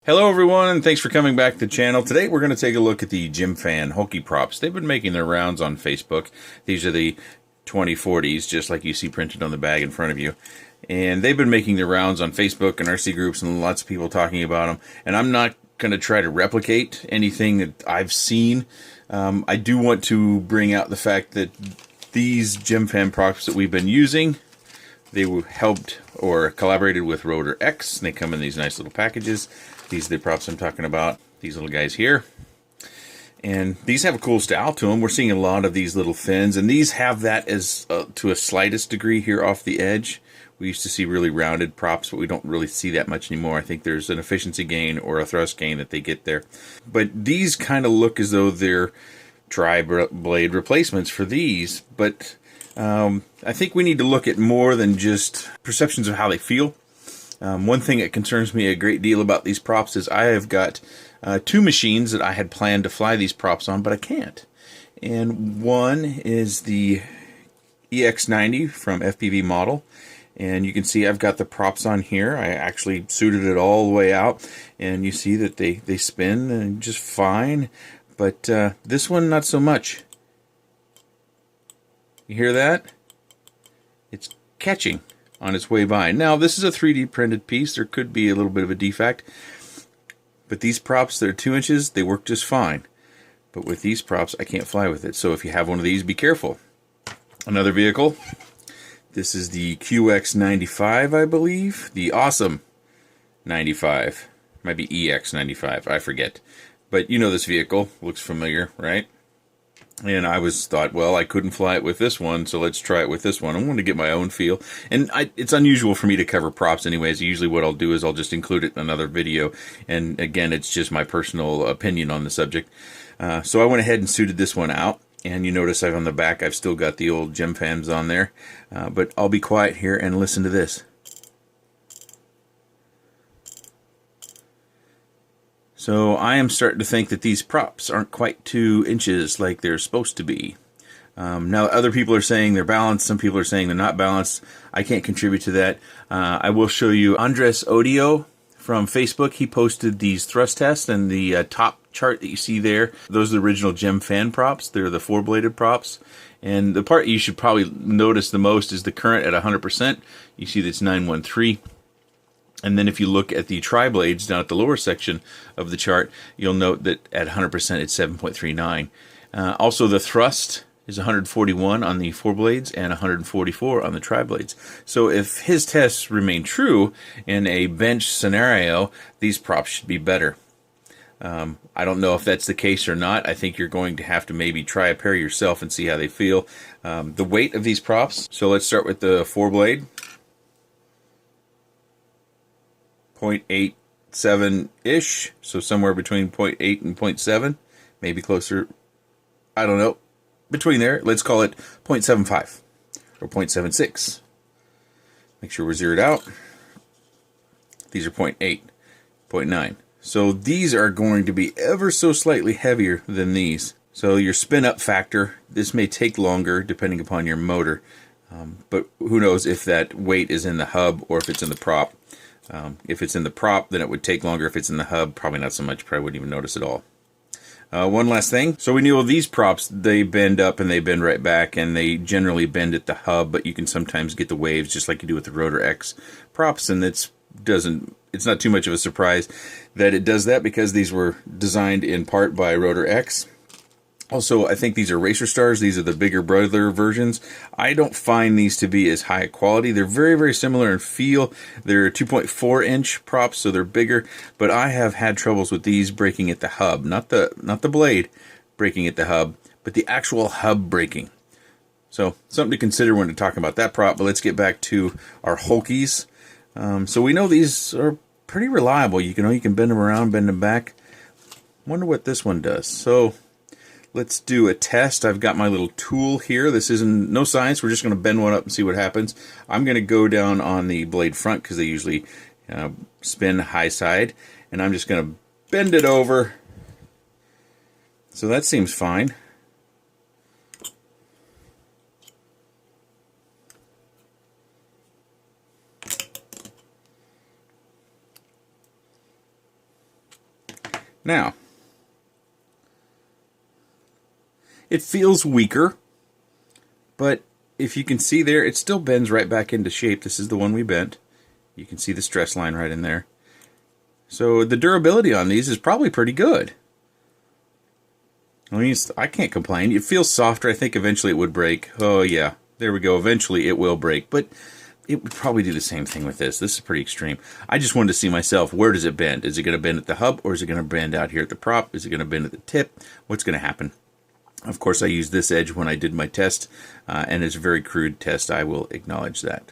Hello everyone, and thanks for coming back to the channel. Today we're going to take a look at the Gemfan Hulkie props. They've been making their rounds on Facebook. These are the 2040s, just like you see printed on the bag in front of you. And they've been making their rounds on Facebook and RC groups, and lots of people talking about them. And I'm not going to try to replicate anything that I've seen. I do want to bring out the fact that these Gemfan props that we've been using, they helped or collaborated with Rotor X, and they come in these nice little packages. These are the props I'm talking about, these little guys here. And these have a cool style to them. We're seeing a lot of these little fins, and these have that as to a slightest degree here off the edge. We used to see really rounded props, but we don't really see that much anymore. I think there's an efficiency gain or a thrust gain that they get there. But these kind of look as though they're tri-blade replacements for these, but I think we need to look at more than just perceptions of how they feel. One thing that concerns me a great deal about these props is I have got two machines that I had planned to fly these props on, but I can't. And one is the EX90 from FPV Model. And you can see I've got the props on here. I actually suited it all the way out. And you see that they spin just fine. But this one, not so much. You hear that? It's catching on its way by. Now, this is a 3D printed piece. There could be a little bit of a defect. But these props, they're 2 inches, they work just fine. But with these props, I can't fly with it. So if you have one of these, be careful. Another vehicle. This is the QX95, I believe. The awesome 95. Might be EX95, I forget. But you know this vehicle. Looks familiar, right? And I thought, well, I couldn't fly it with this one, so let's try it with this one. I want to get my own feel. And it's unusual for me to cover props anyways. Usually what I'll do is I'll just include it in another video. And again, it's just my personal opinion on the subject. So I went ahead and suited this one out. And you notice on the back, I've still got the old Gemfans on there. But I'll be quiet here and listen to this. So I am starting to think that these props aren't quite 2 inches like they're supposed to be. Now other people are saying they're balanced, some people are saying they're not balanced. I can't contribute to that. I will show you Andres Odio from Facebook. He posted these thrust tests, and the top chart that you see there, those are the original Gemfan props. They're the 4-bladed props. And the part you should probably notice the most is the current at 100%. You see that's 913. And then if you look at the Triblades down at the lower section of the chart, you'll note that at 100% it's 7.39. Also the thrust is 141 on the 4-blades and 144 on the Triblades. So if his tests remain true in a bench scenario, these props should be better. I don't know if that's the case or not. I think you're going to have to maybe try a pair yourself and see how they feel. The weight of these props, so let's start with the 4-blade. 0.87-ish, so somewhere between 0.8 and 0.7, maybe closer, I don't know, between there. Let's call it 0.75 or 0.76. Make sure we're zeroed out. These are 0.8, 0.9. So these are going to be ever so slightly heavier than these. So your spin up factor, this may take longer depending upon your motor, but who knows if that weight is in the hub or if it's in the prop. If it's in the prop, then it would take longer. If it's in the hub, probably not so much. Probably wouldn't even notice at all. One last thing. So we know these props, they bend up and they bend right back, and they generally bend at the hub, but you can sometimes get the waves just like you do with the Rotor X props, and it's not too much of a surprise that it does that because these were designed in part by Rotor X. Also, I think these are Racer Stars. These are the bigger brother versions. I don't find these to be as high quality. They're very, very similar in feel. They're 2.4-inch props, so they're bigger. But I have had troubles with these breaking at the hub. Not the blade breaking at the hub, but the actual hub breaking. So, something to consider when we're talking about that prop. But let's get back to our Hulkies. So we know these are pretty reliable. You can bend them around, bend them back. Wonder what this one does. So let's do a test. I've got my little tool here. This isn't no science. We're just going to bend one up and see what happens. I'm going to go down on the blade front because they usually spin high side. And I'm just going to bend it over. So that seems fine. Now, it feels weaker, but if you can see there, it still bends right back into shape. This is the one we bent. You can see the stress line right in there. So the durability on these is probably pretty good. I mean, I can't complain. It feels softer. I think eventually it would break. Oh yeah, there we go. Eventually it will break, but it would probably do the same thing with this. This is pretty extreme. I just wanted to see myself, where does it bend? Is it going to bend at the hub, or is it going to bend out here at the prop? Is it going to bend at the tip? What's going to happen? Of course, I used this edge when I did my test, and it's a very crude test. I will acknowledge that.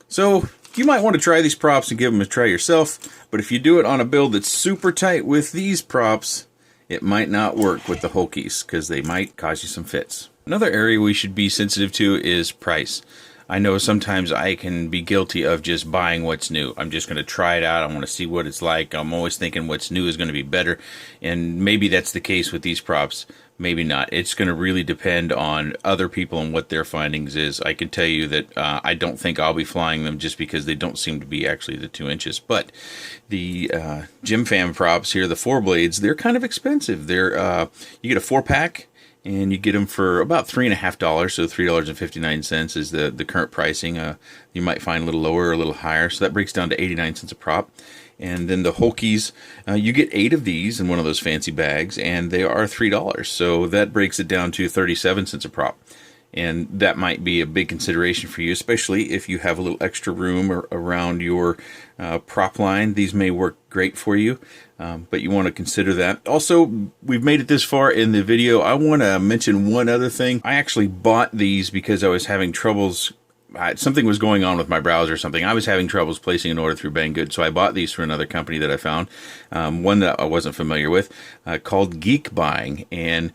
So you might want to try these props and give them a try yourself, but if you do it on a build that's super tight with these props, it might not work with the Hulkies because they might cause you some fits. Another area we should be sensitive to is price. I know sometimes I can be guilty of just buying what's new. I'm just going to try it out. I want to see what it's like. I'm always thinking what's new is going to be better. And maybe that's the case with these props. Maybe not. It's going to really depend on other people and what their findings is. I can tell you that I don't think I'll be flying them just because they don't seem to be actually the 2 inches. But the Gemfan props here, the 4 blades, they're kind of expensive. They're you get a 4-pack. And you get them for about $3.50, so $3.59 is the current pricing. You might find a little lower or a little higher, so that breaks down to 89 cents a prop. And then the Hulkies, you get 8 of these in one of those fancy bags, and they are $3, so that breaks it down to 37 cents a prop. And that might be a big consideration for you, especially if you have a little extra room around your prop line. These may work great for you, but you want to consider that. Also, we've made it this far in the video. I want to mention one other thing. I actually bought these because I was having troubles. Something was going on with my browser or something. I was having troubles placing an order through Banggood, so I bought these from another company that I found, one that I wasn't familiar with, called Geek Buying. And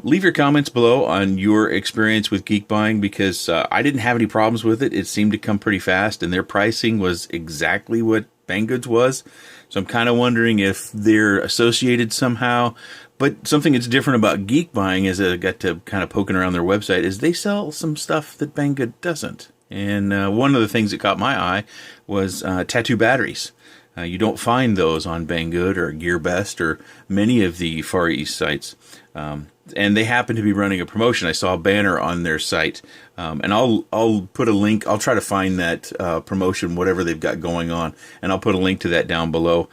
leave your comments below on your experience with Geek Buying, because I didn't have any problems with it. It seemed to come pretty fast, and their pricing was exactly what Banggood's was. So I'm kind of wondering if they're associated somehow. But something that's different about Geek Buying, as I got to kind of poking around their website, is they sell some stuff that Banggood doesn't. And one of the things that caught my eye was tattoo batteries. You don't find those on Banggood or GearBest or many of the Far East sites. And they happen to be running a promotion. I saw a banner on their site, and I'll put a link. I'll try to find that promotion, whatever they've got going on, and I'll put a link to that down below.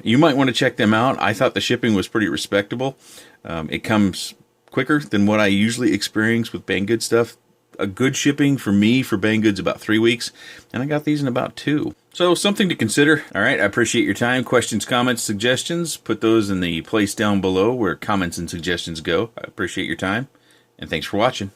You might want to check them out. I thought the shipping was pretty respectable. It comes quicker than what I usually experience with Banggood stuff. A good shipping for me for Banggood's about 3 weeks, and I got these in about 2. So something to consider. All right, I appreciate your time. Questions, comments, suggestions, put those in the place down below where comments and suggestions go. I appreciate your time, and thanks for watching.